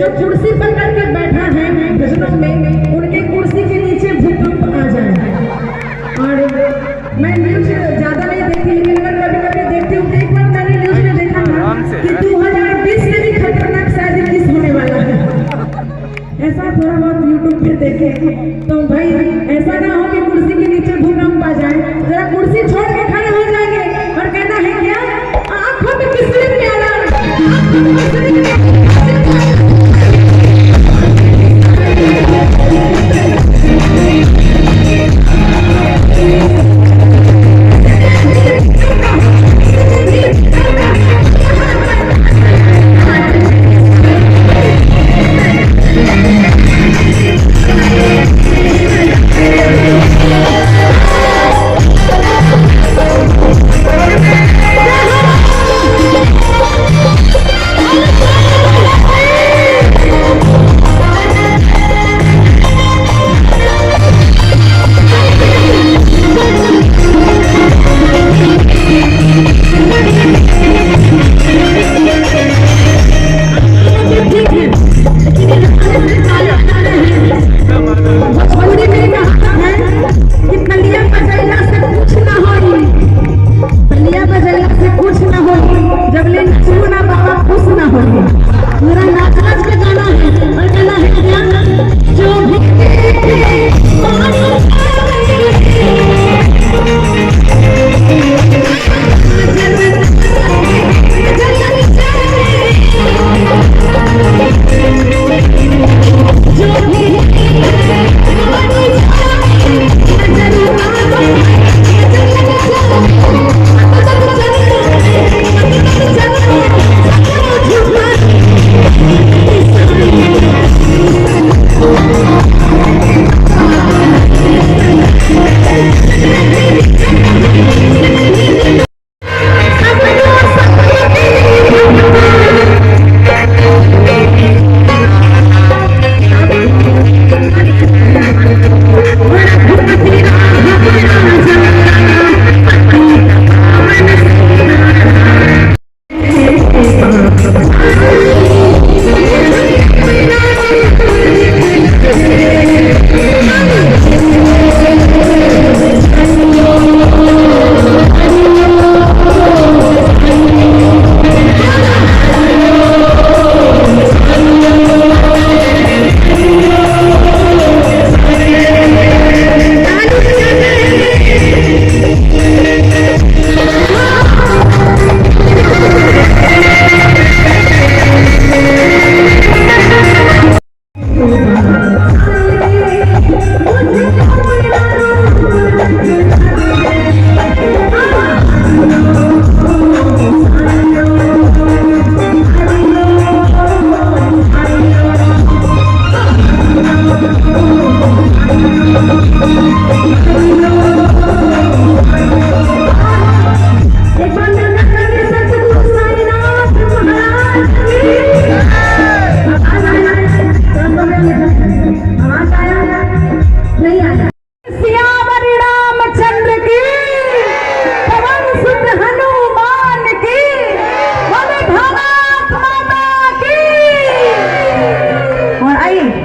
जो कुर्सी पकड़ के बैठा है भजनों में, उनके कुर्सी के नीचे भूकंप आ जाए। और मैं न्यूज ज्यादा नहीं देखती, लेकिन अगर कभी कभी देखती हूँ, एक बार मैंने न्यूज में देखा था कि 2020 से भी खतरनाक शायद किस होने वाला है। ऐसा थोड़ा बहुत यूट्यूब पे देखे तो भाई ऐसा ना हो कि कुर्सी के नीचे भूकंप आ जाए। जरा कुर्सी छोड़ के खड़े हो जाएंगे और कहना है क्या, आंखों में किसने प्यारा, आंखों में किसने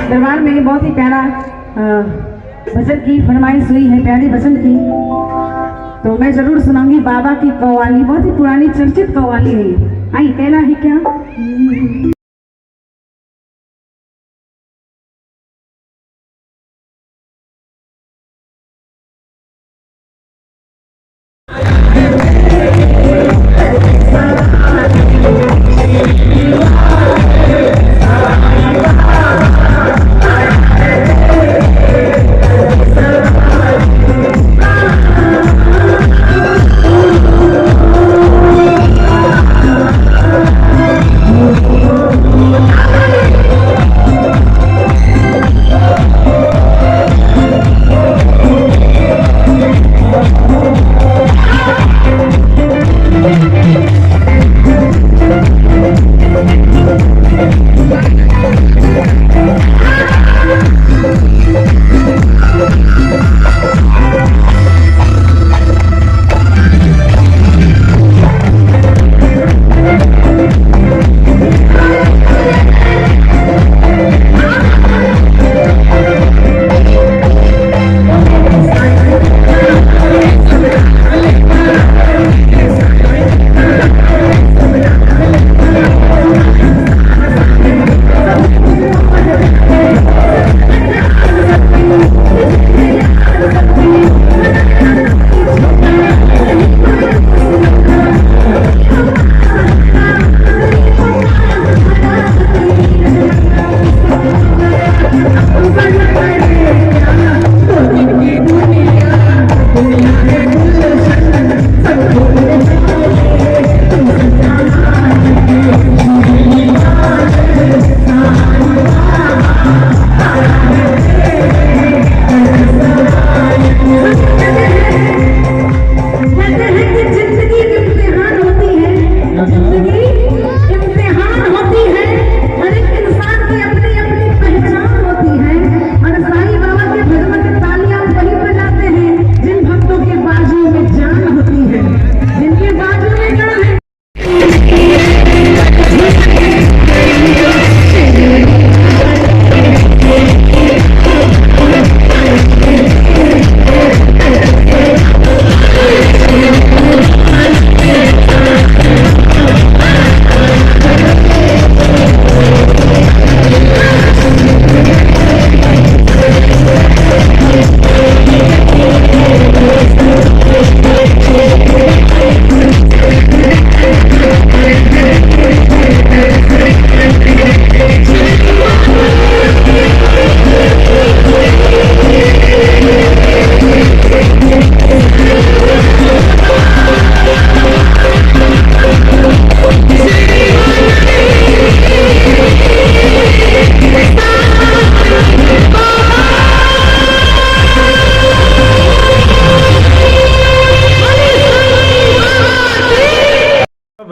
दरबार में बहुत ही प्यारा भजन की फरमाइश हुई है, प्यारी भजन की, तो मैं जरूर सुनाऊंगी। बाबा की कव्वाली, बहुत ही पुरानी चर्चित कव्वाली है। आई कहना है क्या,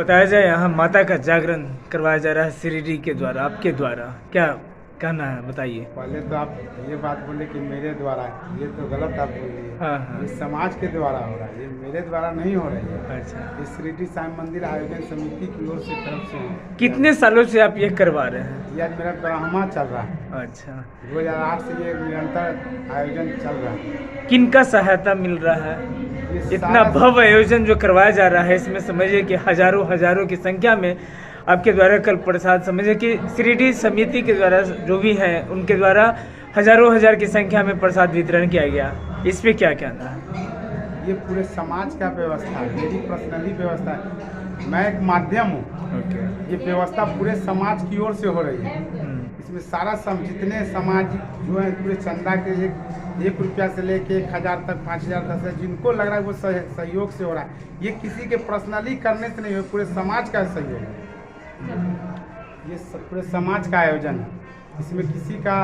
बताया जाए यहाँ माता का जागरण करवाया जा रहा है शिरडी के द्वारा, आपके द्वारा, क्या कहना है बताइए। पहले तो आप ये बात बोले कि मेरे द्वारा, ये तो गलत आप बोल रही है। हाँ हाँ। ये समाज के द्वारा हो रहा है, ये मेरे द्वारा नहीं हो रही है। अच्छा, ये शिरडी साईं मंदिर आयोजन समिति की ओर से तरफ से है। कितने सालों से आप ये करवा रहे हैं? ये आज मेरा 12वां चल रहा है। अच्छा, 2008 से ये निरंतर आयोजन चल रहा है। किनका सहायता मिल रहा है? ये इतना सारा- भव्य आयोजन जो करवाया जा रहा है, इसमें समझिए कि हजारों की संख्या में आपके द्वारा कल प्रसाद, समझिए कि शिरडी समिति के द्वारा जो भी हैं उनके द्वारा हजार की संख्या में प्रसाद वितरण किया गया। इस पे क्या कहना है? ये पूरे समाज का व्यवस्था है, मेरी पर्सनली व्यवस्था है। मैं एक माध्यम हूँ। ओके। ये व्यवस्था पूरे समाज की ओर से हो रही है। इसमें सारा जितने समाज जो है पूरे चंदा के एक रुपया से लेके 1000 तक, 5000, 10,000 जिनको लग रहा है वो सहयोग से हो रहा है। ये किसी के पर्सनली करने से नहीं हो, पूरे समाज का सहयोग है। ये पूरे समाज का आयोजन है। इसमें किसी का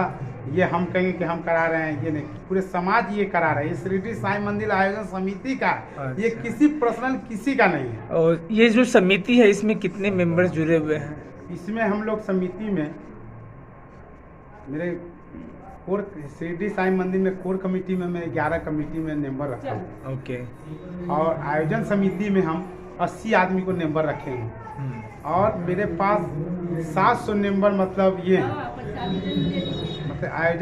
ये हम कहेंगे कि हम करा रहे हैं, ये नहीं, पूरे समाज ये करा रहे हैं। ये शिरडी साईं मंदिर आयोजन समिति का है। ये किसी पर्सनल किसी का नहीं है। और ये जो समिति है इसमें कितने मेंबर्स जुड़े हुए हैं? इसमें हम लोग समिति में मेरे कोर शिरडी साईं मंदिर में कोर कमेटी में मैं 11 कमेटी में मेंबर रखा हूँ। ओके। और आयोजन समिति में हम 80 आदमी को मेंबर रखे हैं। और मेरे पास 700 मेंबर, मतलब ये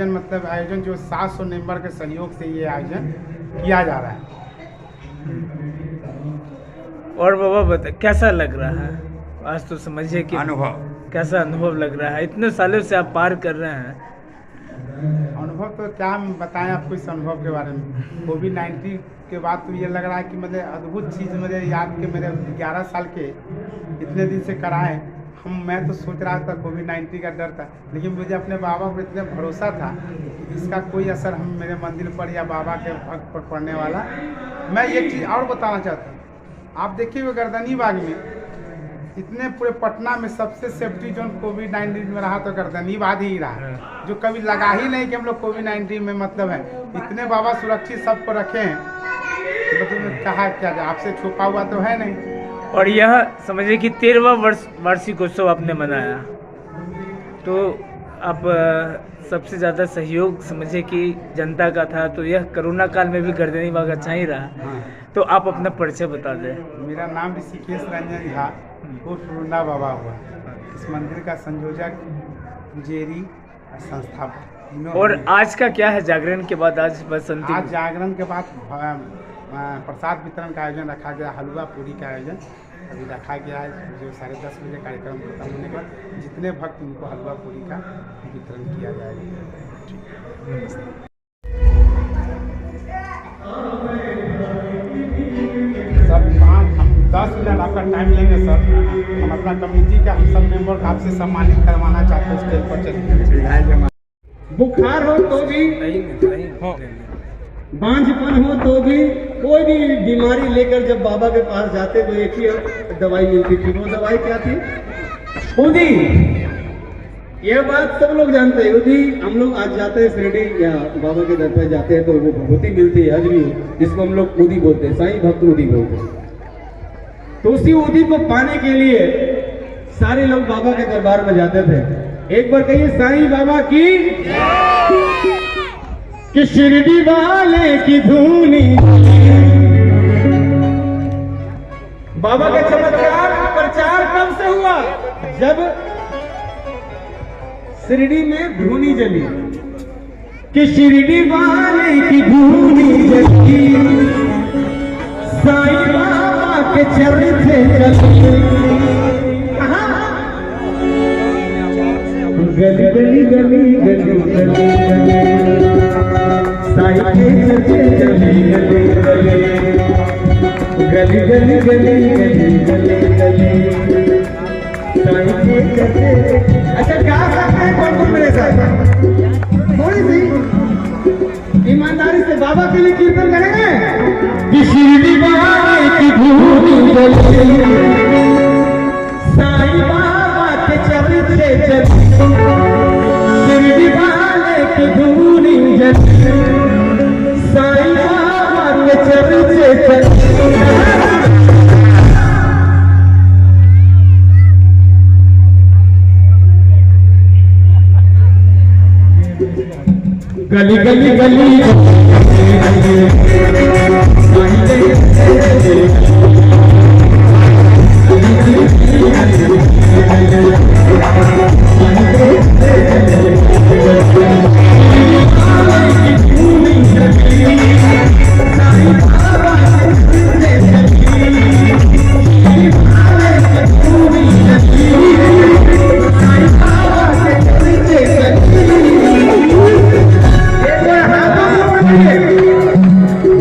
मतलब आयोजन जो 700 मेंबर के सहयोग से ये आयोजन किया जा रहा है। और बाबा बता, कैसा लग रहा है आज? तो समझिए कि अनुभव कैसा अनुभव लग रहा है, इतने सालों से आप पार कर रहे हैं। अनुभव तो क्या बताएं आपको इस अनुभव के बारे में। कोविड-19 के बाद तो ये लग रहा है कि मतलब अद्भुत चीज़ मुझे याद के मेरे 11 साल के इतने दिन से कराए मैं तो सोच रहा था कोविड-19 का डर था, लेकिन मुझे अपने बाबा पर इतना भरोसा था कि इसका कोई असर हम मेरे मंदिर पर या बाबा के भक्त पर पड़ने वाला। मैं एक चीज़ और बताना चाहता हूँ, आप देखिए वो गर्दनी बाग में इतने पूरे पटना में सबसे सेफ्टी जोन कोविड-19 में रहा तो गर्दनी बाग ही रहा, जो कभी लगा ही नहीं कि हम लोग कोविड-19 में मतलब है। इतने बाबा सुरक्षित सबको रखे हैं, मतलब कहा क्या आपसे छुपा हुआ तो है नहीं। और यह समझिए कि 13वां वार्षिकोत्सव आपने मनाया, तो आप सबसे ज़्यादा सहयोग समझिए कि जनता का था, तो यह कोरोना काल में भी गर्दनी बाग अच्छा ही रहा। हाँ। तो आप अपना परिचय बता दें। मेरा नाम ऋषिकेश रंजन झा उर्फ रुन्ना बाबा हुआ। इस मंदिर का संयोजक, पुजेरी, संस्थापक। और आज का क्या है जागरण के बाद? आज बसंती, आज जागरण के बाद प्रसाद वितरण का आयोजन रखा गया, हलवा पूरी का आयोजन अभी रखा गया है। जो 10:30 बजे कार्यक्रम खत्म होने के बाद जितने भक्त उनको हलवा पूरी का वितरण किया जाएगा। सर हम 10 मिनट आपका टाइम लेंगे सर। हम अपना कमेटी का हम सब मेंबर आपसे सम्मानित करवाना चाहते हैं। स्टेज पर चलिए। बुखार हो तो भी, नहीं बांझपन हो तो भी, कोई भी बीमारी लेकर जब बाबा के पास जाते तो एक ही दवाई मिलती थी। वो दवाई क्या थी? उदी। यह बात सब लोग जानते हैं। उदी हम लोग आज जाते हैं शिरडी या बाबा के दर पर जाते हैं तो वो भभूति मिलती है, अजमी, जिसको हम लोग उदी बोलते हैं, साईं भक्त उदी बोलते हैं। तो उसी उदी को पाने के लिए सारे लोग बाबा के दरबार में जाते थे। एक बार कहिए साईं बाबा की, कि शिरडी वाले की धूनी। बाबा का चमत्कार प्रचार कब से हुआ? जब शिरडी में धूनी जली, कि शिरडी वाले की धूनी जली, साईं बाबा के चरते चली। गली गली गली गली गली साईं के चर्चे चले गली गली गली गली गली गली गली गली साईं के चर्चे। अच्छा गा सकते हैं कौन मेरे साथ? थोड़ी सी ईमानदारी से बाबा के लिए कीर्तन करेंगे। कि शिरडी वाले की धूनी जली, साईं बाबा के चर्चे चले, शिरडी वाले की धूनी जली, साईं बाबा के चर्चे चले। गली गली गली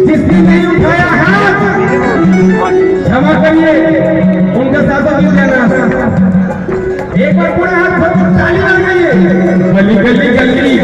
जिसने नहीं उठाया हाथ क्षमा करिए, उनका साथ मिल जाना। एक बार पूरा हाथ खोल ताली लगाइए। गली गली गली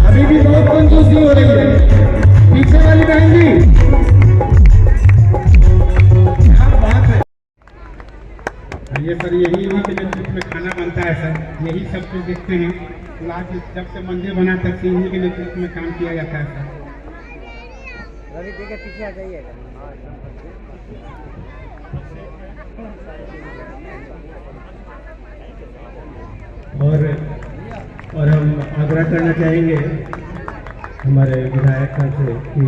अभी भी बहुत कंजूसी हो रही है। पीछे वाली बहन जी, क्या बात है। ये सर यही इन्हीं के नेतृत्व में खाना बनता है सर, यही सब कुछ देखते हैं। लास्ट जब से मंदिर बना तब से इन्हीं के नेतृत्व में काम किया जाता है सर। रवि देखिए पीछे आ जाइएगा। और हम आग्रह करना चाहेंगे हमारे विधायक साहब से कि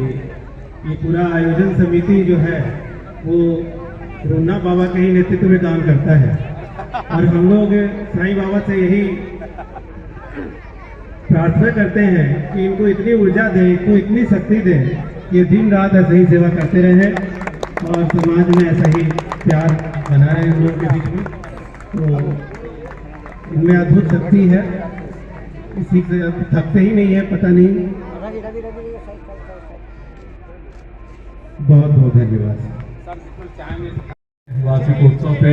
ये पूरा आयोजन समिति जो है वो रोना बाबा के ही नेतृत्व में काम करता है, और हम लोग साईं बाबा से यही प्रार्थना करते हैं कि इनको इतनी ऊर्जा दें, इनको इतनी शक्ति दें, ये दिन रात ऐसे ही सेवा करते रहें और समाज में ऐसा ही प्यार बना रहे हम लोग के बीच में। तो इनमें अद्भुत शक्ति है, किसी से थकते ही नहीं है, पता नहीं। रवि रवि रवि बहुत बहुत धन्यवाद। वार्षिक उत्सव पे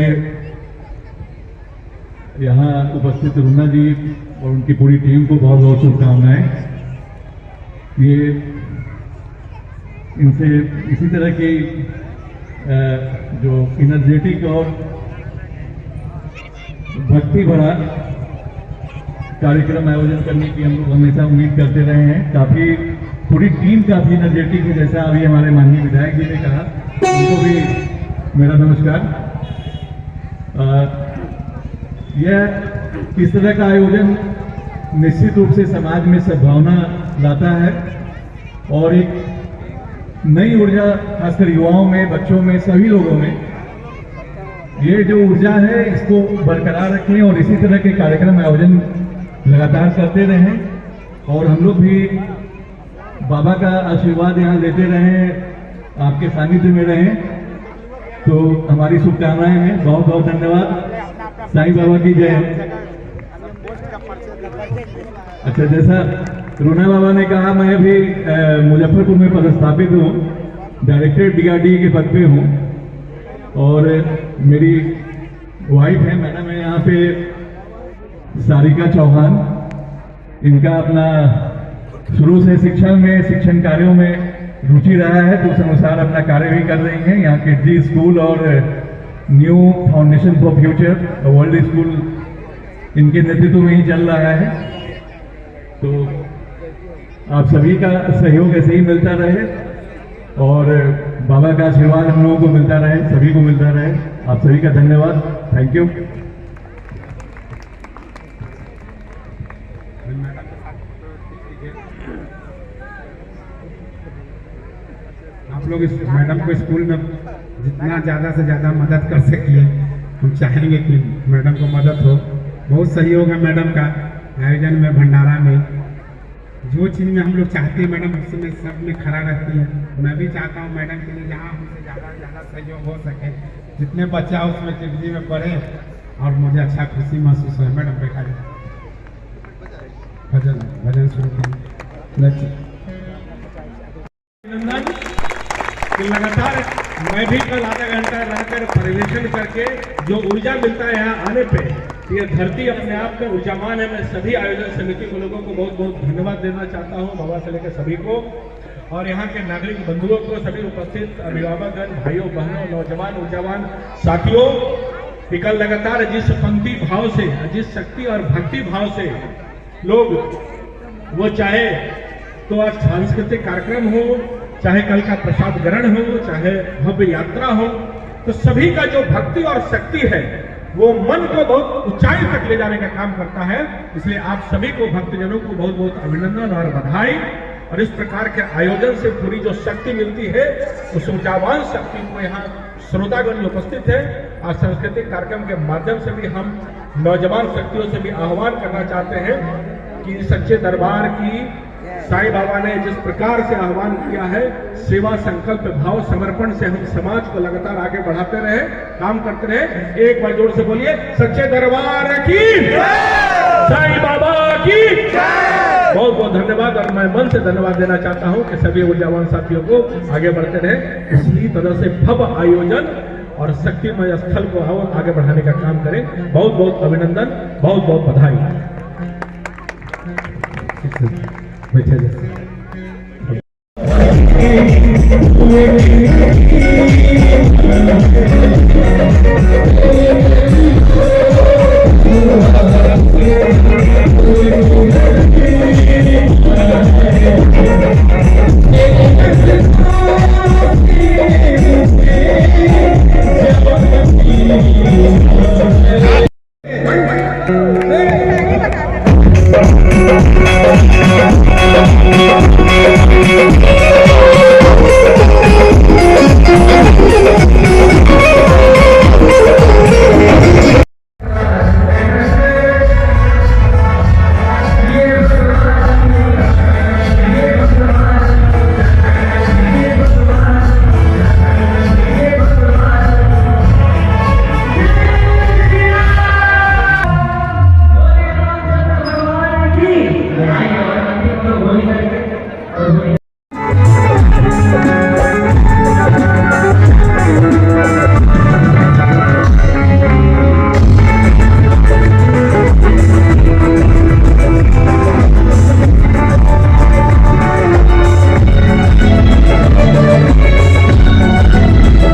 यहाँ उपस्थित रुन्ना जी और उनकी पूरी टीम को बहुत बहुत शुभकामनाएं। ये इनसे इसी तरह की जो इनर्जेटिक और भक्ति भरा कार्यक्रम आयोजन करने की हम लोग हमेशा उम्मीद करते रहे हैं। काफी पूरी टीम काफी एनर्जेटिक है, जैसा अभी हमारे माननीय विधायक जी ने कहा, उनको भी मेरा नमस्कार। यह इस तरह का आयोजन निश्चित रूप से समाज में सद्भावना लाता है और एक नई ऊर्जा खासकर युवाओं में, बच्चों में, सभी लोगों में ये जो ऊर्जा है इसको बरकरार रखें और इसी तरह के कार्यक्रम आयोजन लगातार करते रहें और हम लोग भी बाबा का आशीर्वाद यहाँ लेते रहें, आपके सानिध्य में रहें। तो हमारी शुभकामनाएं हैं। बहुत बहुत धन्यवाद। साईं बाबा की जय। अच्छा, जैसा रुना बाबा ने कहा, मैं भी मुजफ्फरपुर में पदस्थापित हूँ, डायरेक्टर DRDE के पद पे हूँ और मेरी वाइफ है, मैडम है यहाँ पे सारिका चौहान। इनका अपना शुरू से शिक्षण कार्यों में रुचि रहा है, तो उस अनुसार अपना कार्य भी कर रही हैं। यहाँ किड्जी स्कूल और new foundation for future world school इनके नेतृत्व में ही चल रहा है। तो आप सभी का सहयोग ऐसे ही मिलता रहे और बाबा का आशीर्वाद हम लोगों को मिलता रहे, सभी को मिलता रहे। आप सभी का धन्यवाद। Thank you. आप लोग इस मैडम को स्कूल में जितना ज़्यादा से ज़्यादा मदद कर सकिए, हम चाहेंगे कि मैडम को मदद हो। बहुत सहयोग है मैडम का आयोजन में, भंडारा में, जो चीज़ में हम लोग चाहते हैं मैडम उसमें सब में खड़ा रहती है। मैं भी चाहता हूँ मैडम के लिए जहाँ हमसे ज़्यादा से ज़्यादा सहयोग हो सके, जितने बच्चा उसमें किड्जी में पढ़े और मुझे अच्छा खुशी महसूस हो। मैडम बैठा जाए, भजन शुरू करें। कि लगातार मैं भी कल आधा घंटा रहकर परिवेशन करके जो ऊर्जा मिलता है यहाँ आने पे, ये धरती अपने आप में ऊर्जावान है। मैं सभी आयोजन समिति के लोगों को बहुत बहुत धन्यवाद देना चाहता हूँ, बाबा से लेकर सभी को, और यहाँ के नागरिक बंधुओं को, सभी उपस्थित अभिभावकगण, भाइयों बहनों, नौजवान ऊर्जावान साथियों, कि कल लगातार जिस पंक्ति भाव से, जिस शक्ति और भक्ति भाव से लोग, वो चाहे तो आज सांस्कृतिक कार्यक्रम हो, चाहे कल का प्रसाद ग्रहण हो, चाहे भव्य यात्रा हो, तो सभी का जो भक्ति और शक्ति है वो मन को बहुत ऊंचाई तक ले जाने का काम करता है। इसलिए आप सभी को, भक्तजनों को बहुत बहुत अभिनंदन और बधाई। और इस प्रकार के आयोजन से पूरी जो शक्ति मिलती है, उस ऊर्जावान शक्ति को यहाँ श्रोतागण जो उपस्थित है, आज सांस्कृतिक कार्यक्रम के माध्यम से भी हम नौजवान शक्तियों से भी आह्वान करना चाहते हैं कि सच्चे दरबार की साईं बाबा ने जिस प्रकार से आह्वान किया है, सेवा, संकल्प, भाव, समर्पण से हम समाज को लगातार आगे बढ़ाते रहे, काम करते रहे। एक बार जोर से बोलिए, सच्चे दरबार की साईं बाबा की बहुत बहुत धन्यवाद। और मैं मन से धन्यवाद देना चाहता हूं कि सभी ऊर्जावान साथियों को आगे बढ़ते रहे, इसी तरह से भव्य आयोजन और शक्तिमय स्थल को और आगे बढ़ाने का काम करें। बहुत बहुत अभिनंदन, बहुत बहुत बधाई। बैठे